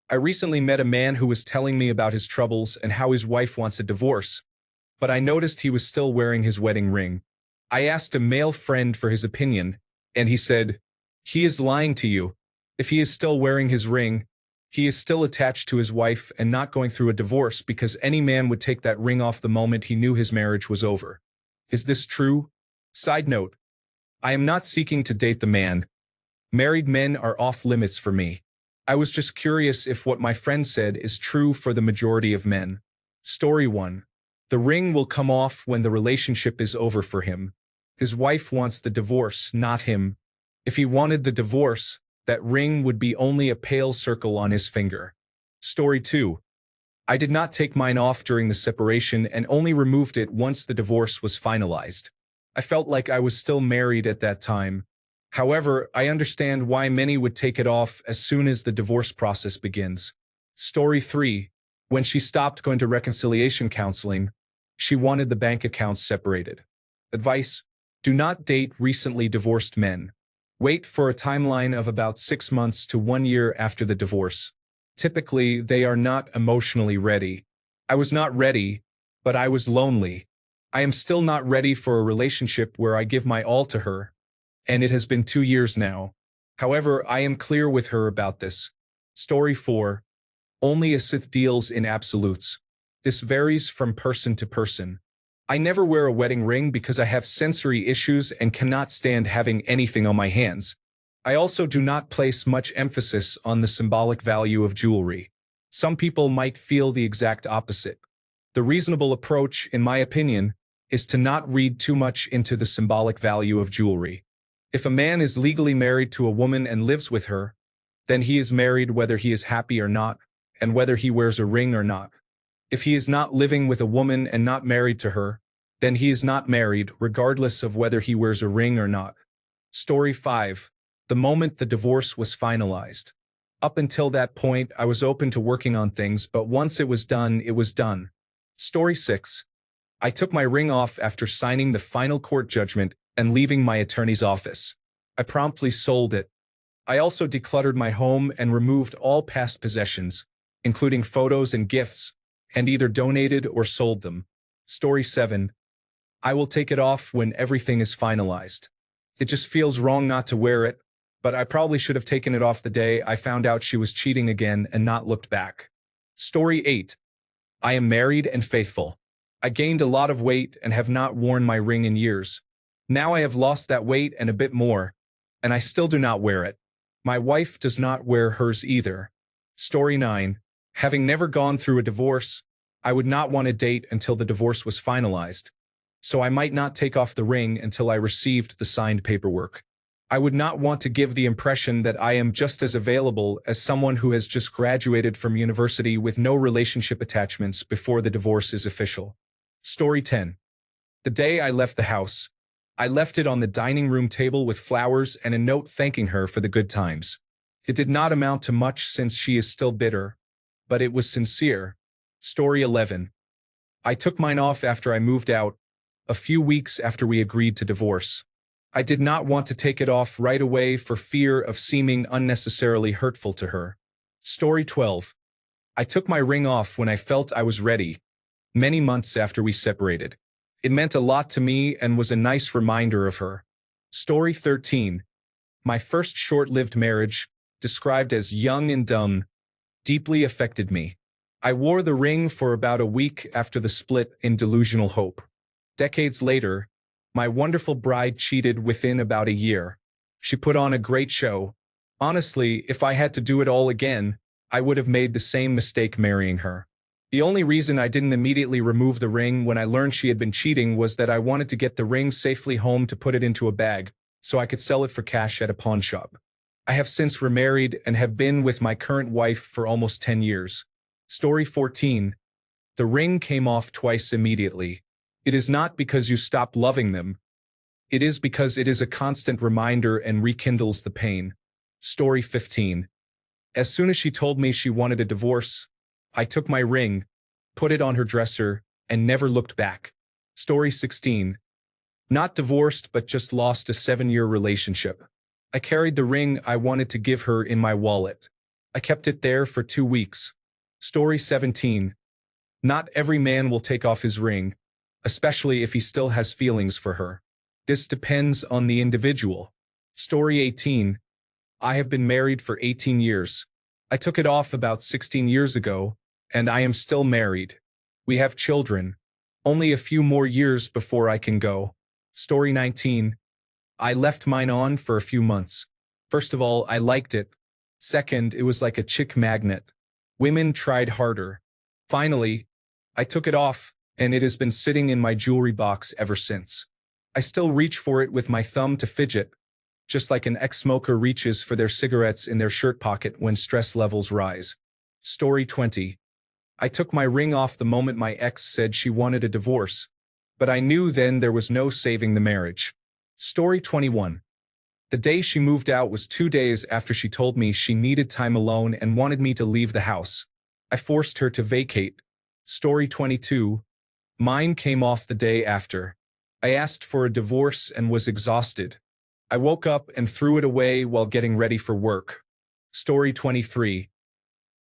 I recently met a man who was telling me about his troubles and how his wife wants a divorce, but I noticed he was still wearing his wedding ring. I asked a male friend for his opinion, and he said, "He is lying to you. If he is still wearing his ring, he is still attached to his wife and not going through a divorce because any man would take that ring off the moment he knew his marriage was over." Is this true? Side note: I am not seeking to date the man. Married men are off limits for me. I was just curious if what my friend said is true for the majority of men. Story 1. The ring will come off when the relationship is over for him. His wife wants the divorce, not him. If he wanted the divorce, that ring would be only a pale circle on his finger. Story 2. I did not take mine off during the separation and only removed it once the divorce was finalized. I felt like I was still married at that time. However, I understand why many would take it off as soon as the divorce process begins. Story 3. When she stopped going to reconciliation counseling, she wanted the bank accounts separated. Advice: do not date recently divorced men. Wait for a timeline of about 6 months to 1 year after the divorce. Typically, they are not emotionally ready. I was not ready, but I was lonely. I am still not ready for a relationship where I give my all to her, and it has been 2 years now. However, I am clear with her about this. Story 4. Only a Sith deals in absolutes. This varies from person to person. I never wear a wedding ring because I have sensory issues and cannot stand having anything on my hands. I also do not place much emphasis on the symbolic value of jewelry. Some people might feel the exact opposite. The reasonable approach, in my opinion, is to not read too much into the symbolic value of jewelry. If a man is legally married to a woman and lives with her, then he is married whether he is happy or not, and whether he wears a ring or not. If he is not living with a woman and not married to her, then he is not married regardless of whether he wears a ring or not. Story 5. The moment the divorce was finalized. Up until that point, I was open to working on things, but once it was done, it was done. Story 6. I took my ring off after signing the final court judgment and leaving my attorney's office. I promptly sold it. I also decluttered my home and removed all past possessions, including photos and gifts, and either donated or sold them. Story 7. I will take it off when everything is finalized. It just feels wrong not to wear it, but I probably should have taken it off the day I found out she was cheating again and not looked back. Story 8. I am married and faithful. I gained a lot of weight and have not worn my ring in years. Now I have lost that weight and a bit more, and I still do not wear it. My wife does not wear hers either. Story 9. Having never gone through a divorce, I would not want to date until the divorce was finalized, so I might not take off the ring until I received the signed paperwork. I would not want to give the impression that I am just as available as someone who has just graduated from university with no relationship attachments before the divorce is official. Story 10. The day I left the house, I left it on the dining room table with flowers and a note thanking her for the good times. It did not amount to much since she is still bitter, but it was sincere. Story 11. I took mine off after I moved out, a few weeks after we agreed to divorce. I did not want to take it off right away for fear of seeming unnecessarily hurtful to her. Story 12. I took my ring off when I felt I was ready, many months after we separated. It meant a lot to me and was a nice reminder of her. Story 13. My first short-lived marriage, described as young and dumb, deeply affected me. I wore the ring for about a week after the split in delusional hope. Decades later, my wonderful bride cheated within about a year. She put on a great show. Honestly, if I had to do it all again, I would have made the same mistake marrying her. The only reason I didn't immediately remove the ring when I learned she had been cheating was that I wanted to get the ring safely home to put it into a bag, so I could sell it for cash at a pawn shop. I have since remarried and have been with my current wife for almost 10 years. Story 14. The ring came off twice immediately. It is not because you stopped loving them. It is because it is a constant reminder and rekindles the pain. Story 15. As soon as she told me she wanted a divorce, I took my ring, put it on her dresser, and never looked back. Story 16. Not divorced but just lost a 7-year relationship. I carried the ring I wanted to give her in my wallet. I kept it there for 2 weeks. Story 17. Not every man will take off his ring, especially if he still has feelings for her. This depends on the individual. Story 18. I have been married for 18 years. I took it off about 16 years ago, and I am still married. We have children. Only a few more years before I can go. Story 19. I left mine on for a few months. First of all, I liked it. Second, it was like a chick magnet. Women tried harder. Finally, I took it off, and it has been sitting in my jewelry box ever since. I still reach for it with my thumb to fidget, just like an ex-smoker reaches for their cigarettes in their shirt pocket when stress levels rise. Story 20. I took my ring off the moment my ex said she wanted a divorce, but I knew then there was no saving the marriage. Story 21. The day she moved out was 2 days after she told me she needed time alone and wanted me to leave the house. I forced her to vacate. Story 22. Mine came off the day after. I asked for a divorce and was exhausted. I woke up and threw it away while getting ready for work. Story 23.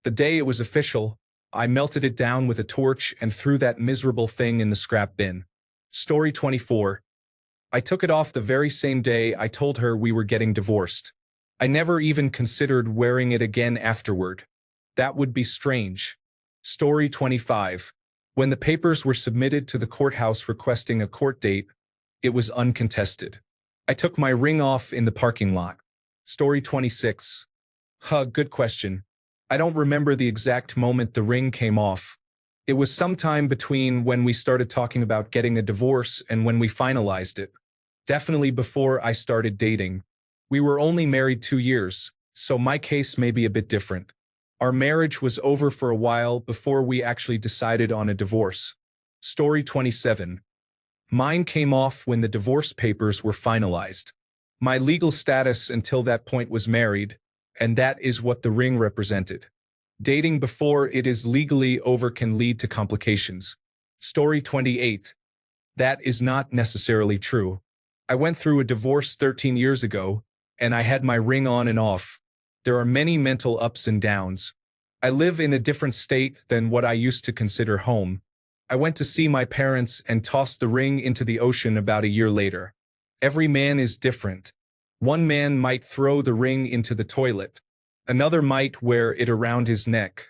The day it was official, I melted it down with a torch and threw that miserable thing in the scrap bin. Story 24. I took it off the very same day I told her we were getting divorced. I never even considered wearing it again afterward. That would be strange. Story 25. When the papers were submitted to the courthouse requesting a court date, it was uncontested. I took my ring off in the parking lot. Story 26. Good question. I don't remember the exact moment the ring came off. It was sometime between when we started talking about getting a divorce and when we finalized it. Definitely before I started dating. We were only married 2 years, so my case may be a bit different. Our marriage was over for a while before we actually decided on a divorce. Story 27. Mine came off when the divorce papers were finalized. My legal status until that point was married, and that is what the ring represented. Dating before it is legally over can lead to complications. Story 28. That is not necessarily true. I went through a divorce 13 years ago, and I had my ring on and off. There are many mental ups and downs. I live in a different state than what I used to consider home. I went to see my parents and tossed the ring into the ocean about a year later. Every man is different. One man might throw the ring into the toilet. Another might wear it around his neck.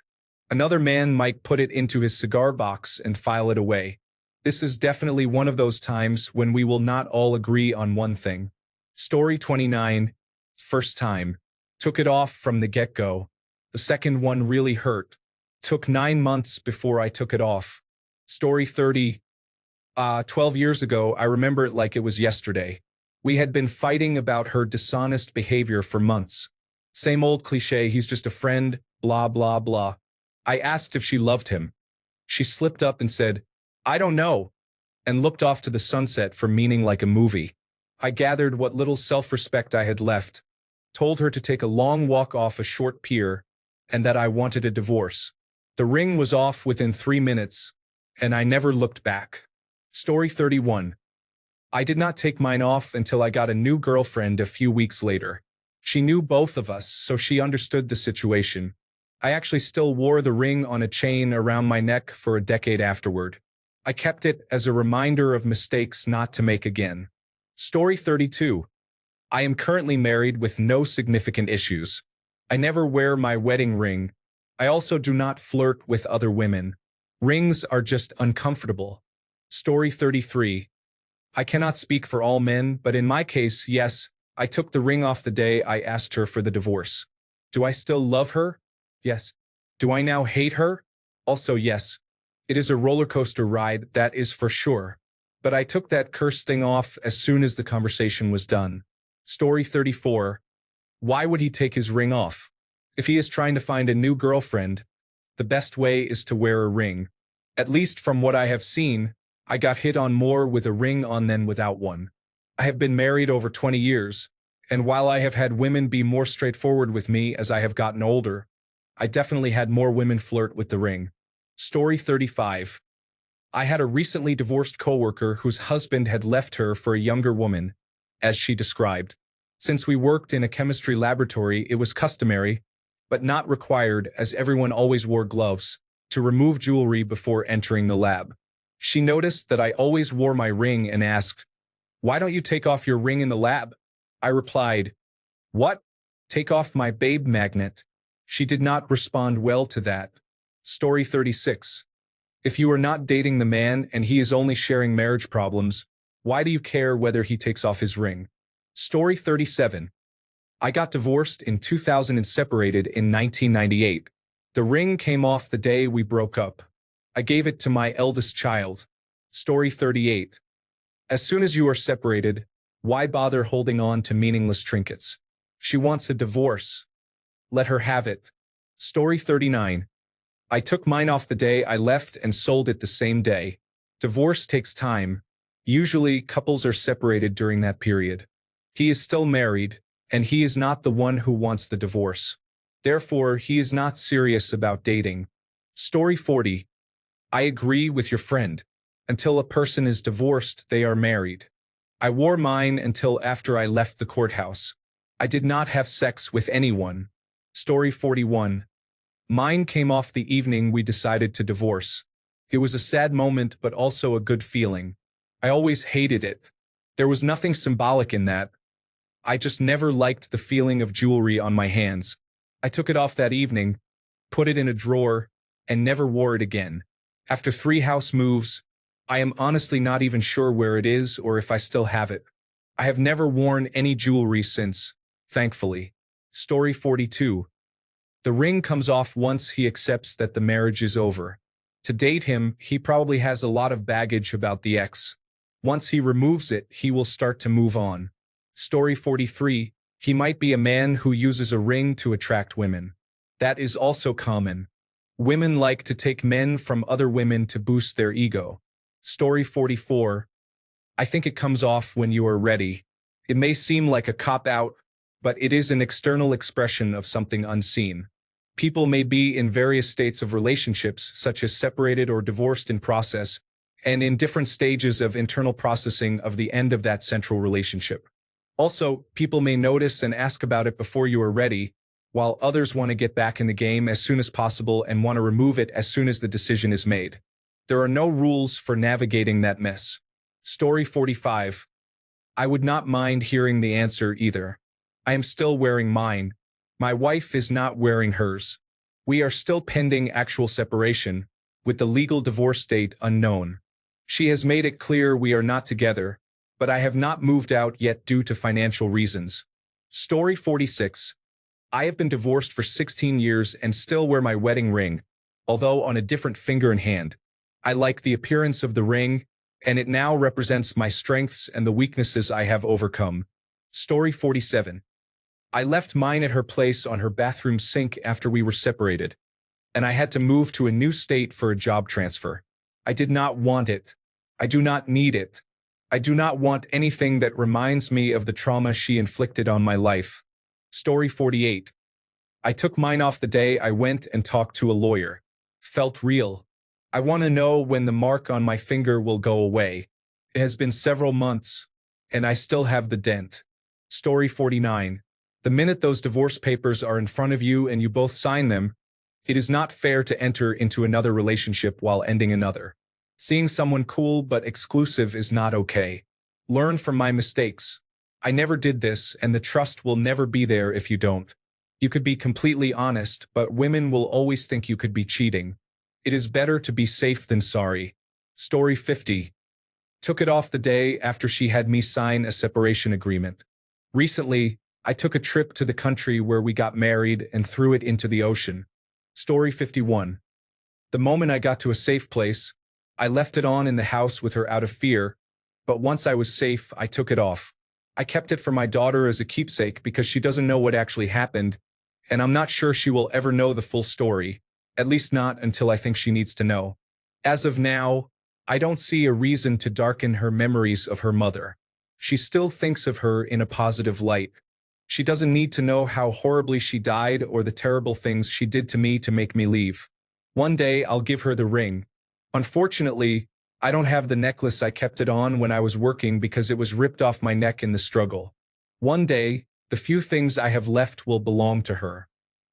Another man might put it into his cigar box and file it away. This is definitely one of those times when we will not all agree on one thing. Story 29. First time. Took it off from the get-go. The second one really hurt. Took 9 months before I took it off. Story 30. 12 years ago, I remember it like it was yesterday. We had been fighting about her dishonest behavior for months. Same old cliche, he's just a friend, blah, blah, blah. I asked if she loved him. She slipped up and said, I don't know, and looked off to the sunset for meaning like a movie. I gathered what little self-respect I had left, told her to take a long walk off a short pier, and that I wanted a divorce. The ring was off within 3 minutes, and I never looked back. Story 31. I did not take mine off until I got a new girlfriend a few weeks later. She knew both of us, so she understood the situation. I actually still wore the ring on a chain around my neck for a decade afterward. I kept it as a reminder of mistakes not to make again. Story 32. I am currently married with no significant issues. I never wear my wedding ring. I also do not flirt with other women. Rings are just uncomfortable. Story 33. I cannot speak for all men, but in my case, yes, I took the ring off the day I asked her for the divorce. Do I still love her? Yes. Do I now hate her? Also yes. It is a roller coaster ride, that is for sure. But I took that cursed thing off as soon as the conversation was done. Story 34. Why would he take his ring off? If he is trying to find a new girlfriend, the best way is to wear a ring. At least from what I have seen, I got hit on more with a ring on than without one. I have been married over 20 years, and while I have had women be more straightforward with me as I have gotten older, I definitely had more women flirt with the ring. Story 35. I had a recently divorced coworker whose husband had left her for a younger woman, as she described. Since we worked in a chemistry laboratory, it was customary, but not required as everyone always wore gloves, to remove jewelry before entering the lab. She noticed that I always wore my ring and asked, "Why don't you take off your ring in the lab?" I replied, "What? Take off my babe magnet?" She did not respond well to that. Story 36. If you are not dating the man and he is only sharing marriage problems, why do you care whether he takes off his ring? Story 37. I got divorced in 2000 and separated in 1998. The ring came off the day we broke up. I gave it to my eldest child. Story 38. As soon as you are separated, why bother holding on to meaningless trinkets? She wants a divorce. Let her have it. Story 39. I took mine off the day I left and sold it the same day. Divorce takes time. Usually, couples are separated during that period. He is still married, and he is not the one who wants the divorce. Therefore, he is not serious about dating. Story 40. I agree with your friend. Until a person is divorced, they are married. I wore mine until after I left the courthouse. I did not have sex with anyone. Story 41. Mine came off the evening we decided to divorce. It was a sad moment but also a good feeling. I always hated it. There was nothing symbolic in that. I just never liked the feeling of jewelry on my hands. I took it off that evening, put it in a drawer, and never wore it again. After 3 house moves, I am honestly not even sure where it is or if I still have it. I have never worn any jewelry since, thankfully. Story 42. The ring comes off once he accepts that the marriage is over. To date him, he probably has a lot of baggage about the ex. Once he removes it, he will start to move on. Story 43. He might be a man who uses a ring to attract women. That is also common. Women like to take men from other women to boost their ego. Story 44. I think it comes off when you are ready. It may seem like a cop-out, but it is an external expression of something unseen. People may be in various states of relationships, such as separated or divorced in process, and in different stages of internal processing of the end of that central relationship. Also, people may notice and ask about it before you are ready, while others want to get back in the game as soon as possible and want to remove it as soon as the decision is made. There are no rules for navigating that mess. Story 45. I would not mind hearing the answer either. I am still wearing mine. My wife is not wearing hers. We are still pending actual separation, with the legal divorce date unknown. She has made it clear we are not together, but I have not moved out yet due to financial reasons. Story 46. I have been divorced for 16 years and still wear my wedding ring, although on a different finger and hand. I like the appearance of the ring, and it now represents my strengths and the weaknesses I have overcome. Story 47. I left mine at her place on her bathroom sink after we were separated, and I had to move to a new state for a job transfer. I did not want it. I do not need it. I do not want anything that reminds me of the trauma she inflicted on my life. Story 48. I took mine off the day I went and talked to a lawyer. Felt real. I want to know when the mark on my finger will go away. It has been several months, and I still have the dent. Story 49. The minute those divorce papers are in front of you and you both sign them, it is not fair to enter into another relationship while ending another. Seeing someone cool but exclusive is not okay. Learn from my mistakes. I never did this, and the trust will never be there if you don't. You could be completely honest, but women will always think you could be cheating. It is better to be safe than sorry. Story 50. Took it off the day after she had me sign a separation agreement. Recently, I took a trip to the country where we got married and threw it into the ocean. Story 51. The moment I got to a safe place, I left it on in the house with her out of fear, but once I was safe, I took it off. I kept it for my daughter as a keepsake because she doesn't know what actually happened, and I'm not sure she will ever know the full story, at least not until I think she needs to know. As of now, I don't see a reason to darken her memories of her mother. She still thinks of her in a positive light. She doesn't need to know how horribly she died or the terrible things she did to me to make me leave. One day, I'll give her the ring. Unfortunately, I don't have the necklace. I kept it on when I was working because it was ripped off my neck in the struggle. One day, the few things I have left will belong to her.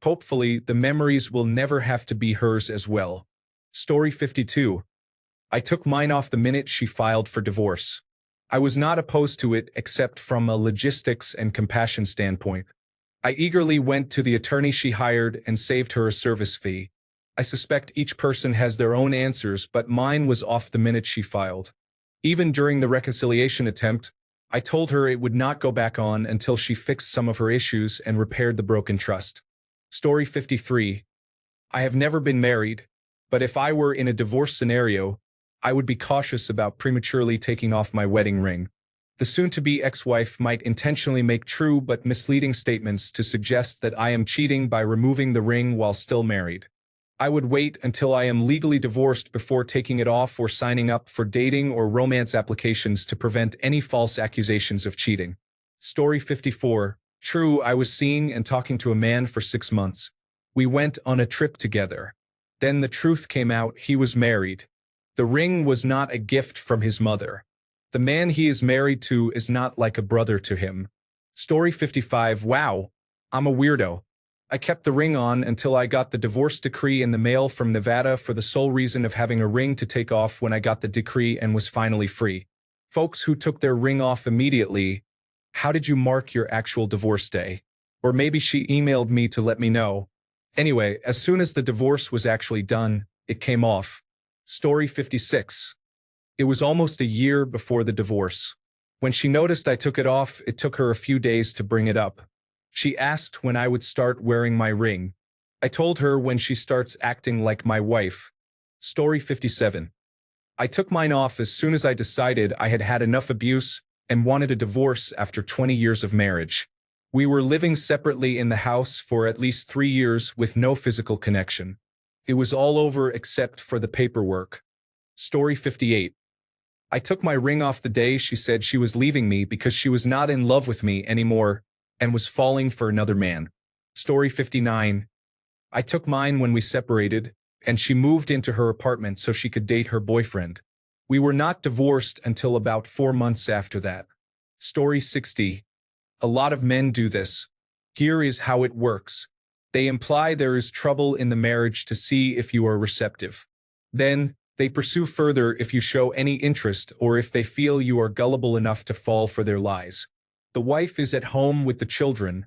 Hopefully, the memories will never have to be hers as well. Story 52. I took mine off the minute she filed for divorce. I was not opposed to it except from a logistics and compassion standpoint. I eagerly went to the attorney she hired and saved her a service fee. I suspect each person has their own answers, but mine was off the minute she filed. Even during the reconciliation attempt, I told her it would not go back on until she fixed some of her issues and repaired the broken trust. Story 53. I have never been married, but if I were in a divorce scenario, I would be cautious about prematurely taking off my wedding ring. The soon-to-be ex-wife might intentionally make true but misleading statements to suggest that I am cheating by removing the ring while still married. I would wait until I am legally divorced before taking it off or signing up for dating or romance applications to prevent any false accusations of cheating. Story 54. True, I was seeing and talking to a man for 6 months. We went on a trip together. Then the truth came out, he was married. The ring was not a gift from his mother. The man he is married to is not like a brother to him. Story 55. Wow, I'm a weirdo. I kept the ring on until I got the divorce decree in the mail from Nevada for the sole reason of having a ring to take off when I got the decree and was finally free. Folks who took their ring off immediately, how did you mark your actual divorce day? Or maybe she emailed me to let me know. Anyway, as soon as the divorce was actually done, it came off. Story 56. It was almost a year before the divorce. When she noticed I took it off, it took her a few days to bring it up. She asked when I would start wearing my ring. I told her when she starts acting like my wife. Story 57. I took mine off as soon as I decided I had had enough abuse and wanted a divorce after 20 years of marriage. We were living separately in the house for at least 3 years with no physical connection. It was all over except for the paperwork. Story 58. I took my ring off the day she said she was leaving me because she was not in love with me anymore and was falling for another man. Story 59. I took mine when we separated, and she moved into her apartment so she could date her boyfriend. We were not divorced until about 4 months after that. Story 60. A lot of men do this. Here is how it works. They imply there is trouble in the marriage to see if you are receptive. Then, they pursue further if you show any interest or if they feel you are gullible enough to fall for their lies. The wife is at home with the children,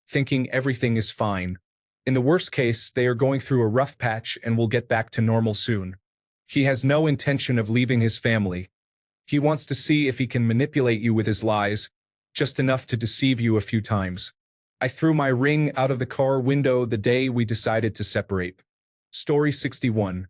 thinking everything is fine. In the worst case, they are going through a rough patch and will get back to normal soon. He has no intention of leaving his family. He wants to see if he can manipulate you with his lies, just enough to deceive you a few times. I threw my ring out of the car window the day we decided to separate. Story 61.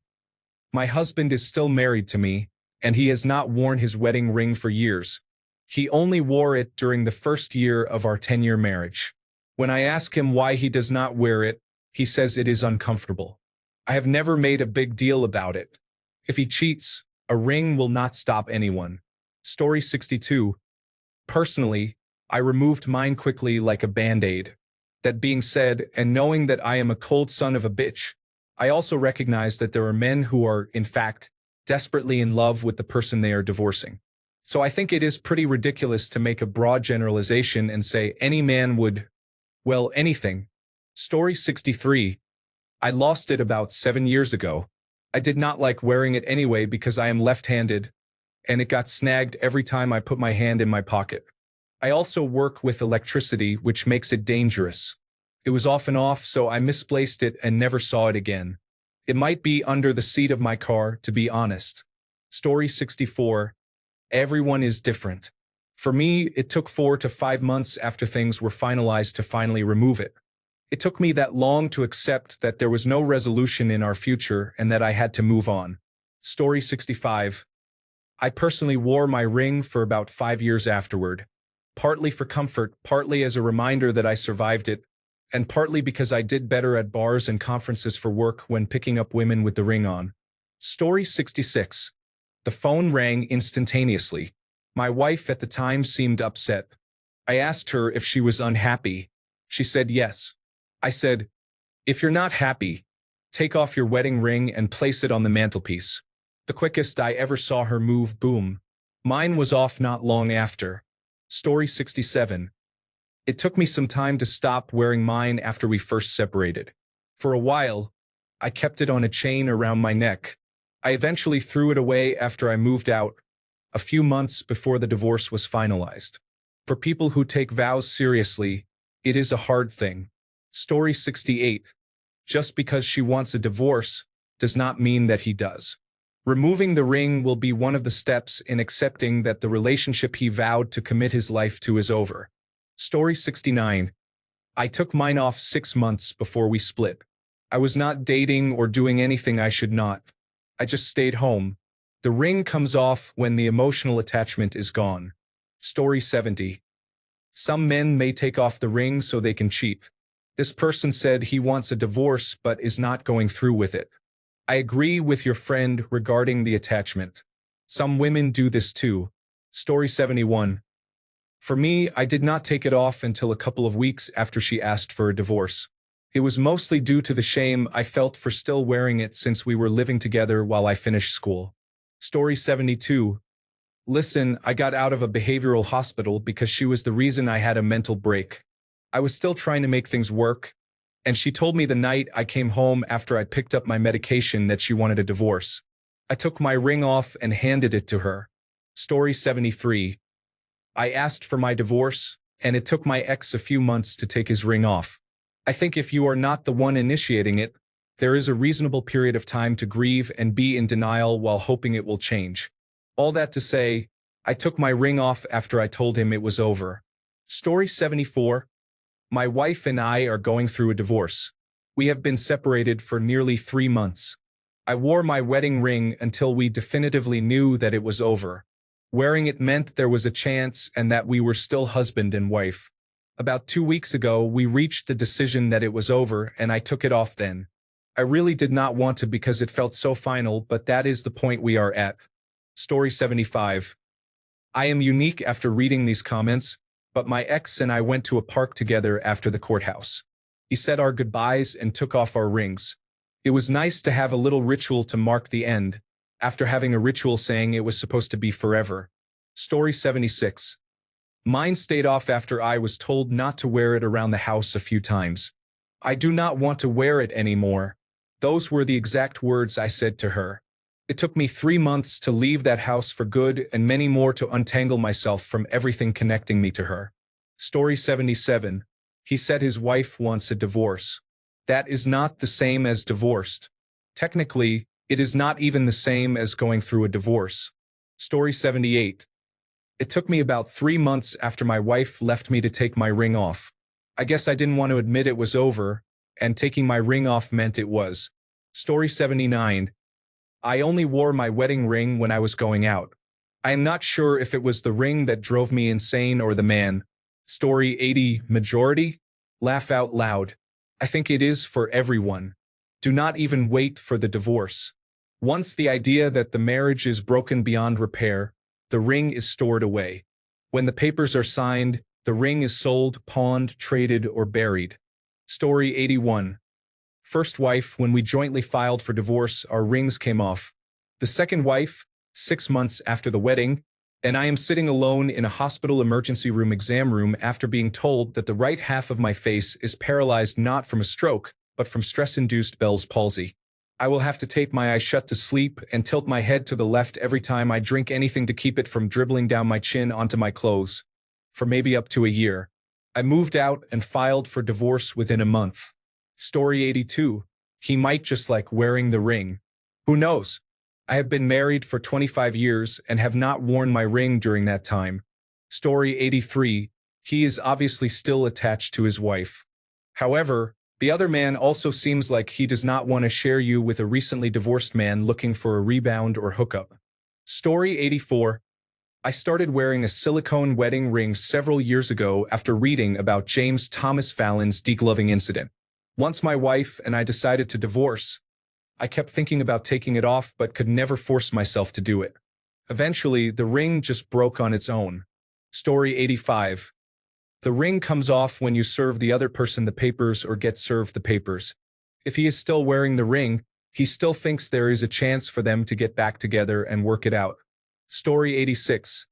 My husband is still married to me, and he has not worn his wedding ring for years. He only wore it during the first year of our 10-year marriage. When I ask him why he does not wear it, he says it is uncomfortable. I have never made a big deal about it. If he cheats, a ring will not stop anyone. Story 62. Personally, I removed mine quickly like a band-aid. That being said, and knowing that I am a cold son of a bitch, I also recognize that there are men who are, in fact, desperately in love with the person they are divorcing. So I think it is pretty ridiculous to make a broad generalization and say any man would, well, anything. Story 63. I lost it about 7 years ago. I did not like wearing it anyway because I am left-handed, and it got snagged every time I put my hand in my pocket. I also work with electricity, which makes it dangerous. It was often off, so I misplaced it and never saw it again. It might be under the seat of my car, to be honest. Story 64. Everyone is different. For me, it took 4 to 5 months after things were finalized to finally remove it. It took me that long to accept that there was no resolution in our future and that I had to move on. Story 65. I personally wore my ring for about 5 years afterward. Partly for comfort, partly as a reminder that I survived it, and partly because I did better at bars and conferences for work when picking up women with the ring on. Story 66. The phone rang instantaneously. My wife at the time seemed upset. I asked her if she was unhappy. She said yes. I said, "If you're not happy, take off your wedding ring and place it on the mantelpiece." The quickest I ever saw her move, boom. Mine was off not long after. Story 67. It took me some time to stop wearing mine after we first separated. For a while, I kept it on a chain around my neck. I eventually threw it away after I moved out, a few months before the divorce was finalized. For people who take vows seriously, it is a hard thing. Story 68. Just because she wants a divorce does not mean that he does. Removing the ring will be one of the steps in accepting that the relationship he vowed to commit his life to is over. Story 69. I took mine off 6 months before we split. I was not dating or doing anything I should not. I just stayed home. The ring comes off when the emotional attachment is gone. Story 70. Some men may take off the ring so they can cheat. This person said he wants a divorce but is not going through with it. I agree with your friend regarding the attachment. Some women do this too. Story 71. For me, I did not take it off until a couple of weeks after she asked for a divorce. It was mostly due to the shame I felt for still wearing it since we were living together while I finished school. Story 72. Listen, I got out of a behavioral hospital because she was the reason I had a mental break. I was still trying to make things work, and she told me the night I came home after I picked up my medication that she wanted a divorce. I took my ring off and handed it to her. Story 73. I asked for my divorce, and it took my ex a few months to take his ring off. I think if you are not the one initiating it, there is a reasonable period of time to grieve and be in denial while hoping it will change. All that to say, I took my ring off after I told him it was over. Story 74. My wife and I are going through a divorce. We have been separated for nearly 3 months. I wore my wedding ring until we definitively knew that it was over. Wearing it meant there was a chance and that we were still husband and wife. About 2 weeks ago, we reached the decision that it was over, and I took it off then. I really did not want to because it felt so final, but that is the point we are at. Story 75. I am unique after reading these comments, but my ex and I went to a park together after the courthouse. He said our goodbyes and took off our rings. It was nice to have a little ritual to mark the end, after having a ritual saying it was supposed to be forever. Story 76. Mine stayed off after I was told not to wear it around the house a few times. I do not want to wear it anymore. Those were the exact words I said to her. It took me 3 months to leave that house for good and many more to untangle myself from everything connecting me to her. Story 77. He said his wife wants a divorce. That is not the same as divorced. Technically, it is not even the same as going through a divorce. Story 78. It took me about 3 months after my wife left me to take my ring off. I guess I didn't want to admit it was over, and taking my ring off meant it was. Story 79. I only wore my wedding ring when I was going out. I am not sure if it was the ring that drove me insane or the man. Story 80. Majority? Laugh out loud. I think it is for everyone. Do not even wait for the divorce. Once the idea that the marriage is broken beyond repair, the ring is stored away. When the papers are signed, the ring is sold, pawned, traded, or buried. Story 81. First wife, when we jointly filed for divorce, our rings came off. The second wife, 6 months after the wedding, and I am sitting alone in a hospital emergency room exam room after being told that the right half of my face is paralyzed not from a stroke, but from stress-induced Bell's palsy. I will have to tape my eyes shut to sleep and tilt my head to the left every time I drink anything to keep it from dribbling down my chin onto my clothes. For maybe up to a year. I moved out and filed for divorce within a month. Story 82. He might just like wearing the ring. Who knows? I have been married for 25 years and have not worn my ring during that time. Story 83. He is obviously still attached to his wife. However, the other man also seems like he does not want to share you with a recently divorced man looking for a rebound or hookup. Story 84. I started wearing a silicone wedding ring several years ago after reading about James Thomas Fallon's degloving incident. Once my wife and I decided to divorce, I kept thinking about taking it off but could never force myself to do it. Eventually, the ring just broke on its own. Story 85. The ring comes off when you serve the other person the papers or get served the papers. If he is still wearing the ring, he still thinks there is a chance for them to get back together and work it out. Story 86.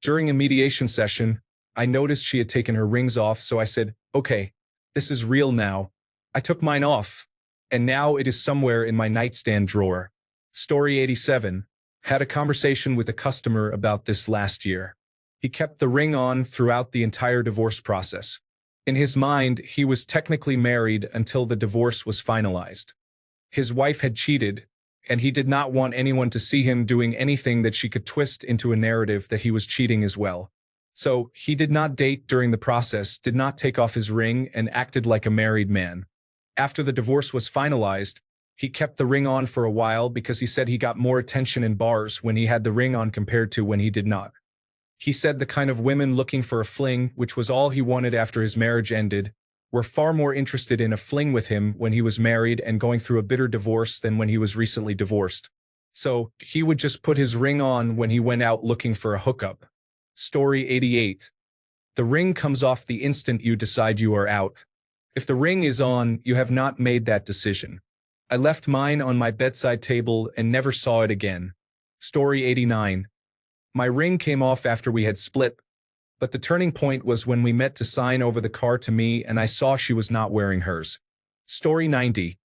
During a mediation session, I noticed she had taken her rings off, so I said, "Okay, this is real now." I took mine off, and now it is somewhere in my nightstand drawer. Story 87. Had a conversation with a customer about this last year. He kept the ring on throughout the entire divorce process. In his mind, he was technically married until the divorce was finalized. His wife had cheated, and he did not want anyone to see him doing anything that she could twist into a narrative that he was cheating as well. So, he did not date during the process, did not take off his ring, and acted like a married man. After the divorce was finalized, he kept the ring on for a while because he said he got more attention in bars when he had the ring on compared to when he did not. He said the kind of women looking for a fling, which was all he wanted after his marriage ended, were far more interested in a fling with him when he was married and going through a bitter divorce than when he was recently divorced. So, he would just put his ring on when he went out looking for a hookup. Story 88. The ring comes off the instant you decide you are out. If the ring is on, you have not made that decision. I left mine on my bedside table and never saw it again. Story 89. My ring came off after we had split, but the turning point was when we met to sign over the car to me and I saw she was not wearing hers. Story 90.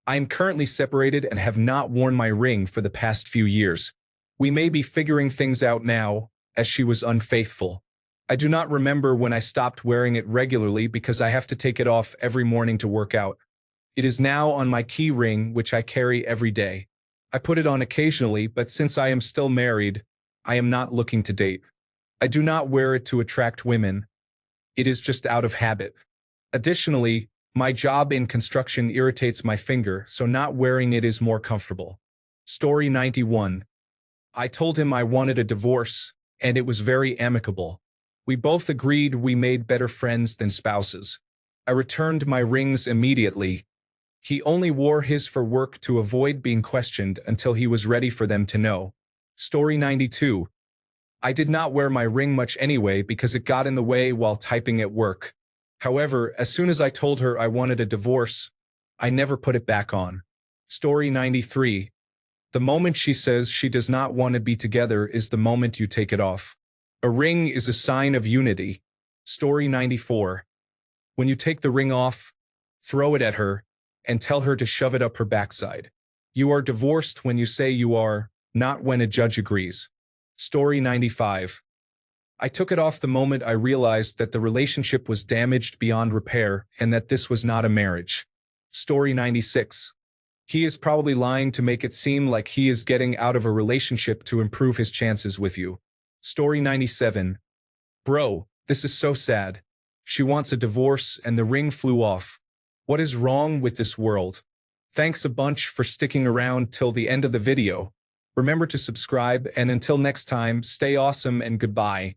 I am currently separated and have not worn my ring for the past few years. We may be figuring things out now, as she was unfaithful. I do not remember when I stopped wearing it regularly because I have to take it off every morning to work out. It is now on my key ring, which I carry every day. I put it on occasionally, but since I am still married, I am not looking to date. I do not wear it to attract women. It is just out of habit. Additionally, my job in construction irritates my finger, so not wearing it is more comfortable. Story 91. I told him I wanted a divorce, and it was very amicable. We both agreed we made better friends than spouses. I returned my rings immediately. He only wore his for work to avoid being questioned until he was ready for them to know. Story 92. I did not wear my ring much anyway because it got in the way while typing at work. However, as soon as I told her I wanted a divorce, I never put it back on. Story 93. The moment she says she does not want to be together is the moment you take it off. A ring is a sign of unity. Story 94. When you take the ring off, throw it at her, and tell her to shove it up her backside. You are divorced when you say you are, not when a judge agrees. Story 95. I took it off the moment I realized that the relationship was damaged beyond repair and that this was not a marriage. Story 96. He is probably lying to make it seem like he is getting out of a relationship to improve his chances with you. Story 97. Bro, this is so sad. She wants a divorce and the ring flew off. What is wrong with this world? Thanks a bunch for sticking around till the end of the video. Remember to subscribe, and until next time, stay awesome and goodbye.